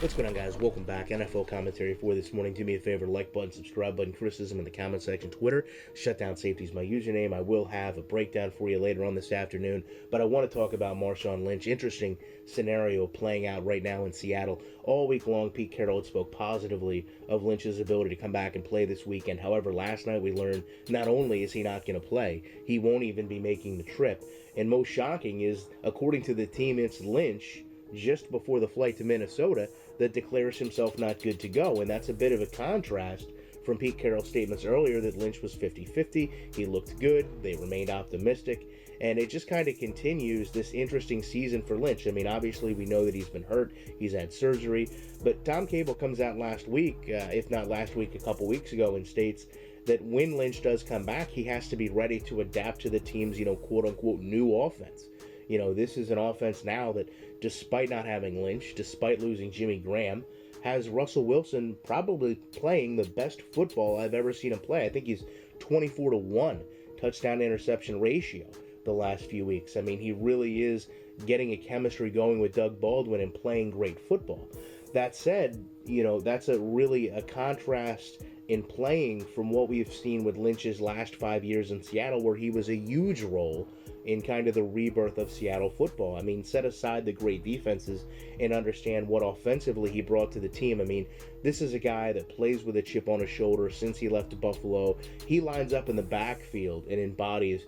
What's going on, guys? Welcome back. NFL commentary for this morning. Do me a favor, like button, subscribe button, criticism in the comment section, Twitter. Shutdown Safety is my username. I will have a breakdown for you later on this afternoon, but I want to talk about Marshawn Lynch. Interesting scenario playing out right now in Seattle. All week long, Pete Carroll had spoke positively of Lynch's ability to come back and play this weekend. However, last night we learned not only is he not going to play, he won't even be making the trip. And most shocking is, according to the team, it's Lynch just before the flight to Minnesota that declares himself not good to go. And that's a bit of a contrast from Pete Carroll's statements earlier that Lynch was 50-50. He looked good. They remained optimistic. And it just kind of continues this interesting season for Lynch. I mean, obviously, we know that he's been hurt. He's had surgery. But Tom Cable comes out last week, if not last week, a couple weeks ago, and states that when Lynch does come back, he has to be ready to adapt to the team's, quote-unquote, new offense. This is an offense now that, despite not having Lynch, despite losing Jimmy Graham, has Russell Wilson probably playing the best football I've ever seen him play. I think he's 24-1 touchdown-interception ratio the last few weeks. I mean, he really is getting a chemistry going with Doug Baldwin and playing great football. That said, that's really a contrast in playing from what we've seen with Lynch's last 5 years in Seattle, where he was a huge role in kind of the rebirth of Seattle football. I mean, set aside the great defenses and understand what offensively he brought to the team. I mean, this is a guy that plays with a chip on his shoulder since he left Buffalo. He lines up in the backfield and embodies,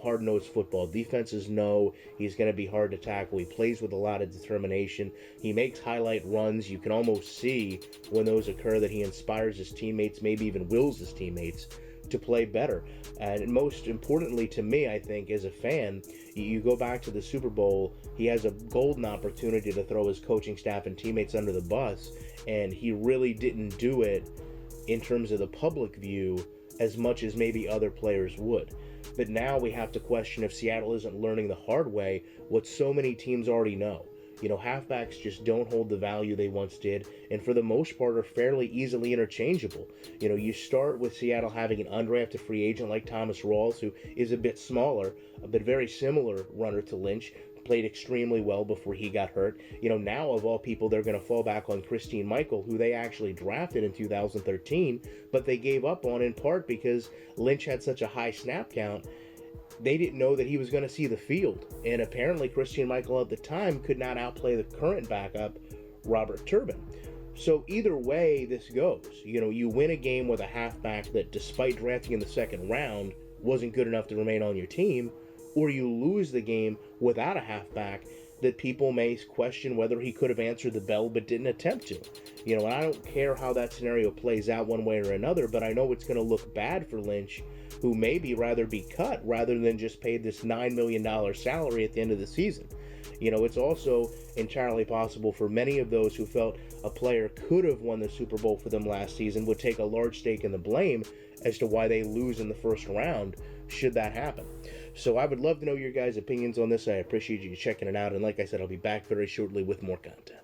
hard-nosed football. Defenses know he's going to be hard to tackle. He plays with a lot of determination. He makes highlight runs. You can almost see when those occur that he inspires his teammates, maybe even wills his teammates to play better. And most importantly to me, I think, as a fan, you go back to the Super Bowl, he has a golden opportunity to throw his coaching staff and teammates under the bus, and he really didn't do it in terms of the public view as much as maybe other players would. But now we have to question if Seattle isn't learning the hard way what so many teams already know. Halfbacks just don't hold the value they once did, and for the most part are fairly easily interchangeable. You start with Seattle having an undrafted free agent like Thomas Rawls, who is a bit smaller, but very similar runner to Lynch, played extremely well before he got hurt. Now of all people, they're going to fall back on Christine Michael, who they actually drafted in 2013, but they gave up on in part because Lynch had such a high snap count. They didn't know that he was going to see the field. And apparently Christian Michael at the time could not outplay the current backup, Robert Turbin. So either way this goes, you win a game with a halfback that, despite drafting in the second round, wasn't good enough to remain on your team, or you lose the game without a halfback that people may question whether he could have answered the bell but didn't attempt to. And I don't care how that scenario plays out one way or another, but I know it's going to look bad for Lynch, who maybe rather be cut rather than just paid this $9 million salary at the end of the season. It's also entirely possible for many of those who felt a player could have won the Super Bowl for them last season would take a large stake in the blame as to why they lose in the first round, should that happen. So I would love to know your guys' opinions on this. I appreciate you checking it out, and like I said, I'll be back very shortly with more content.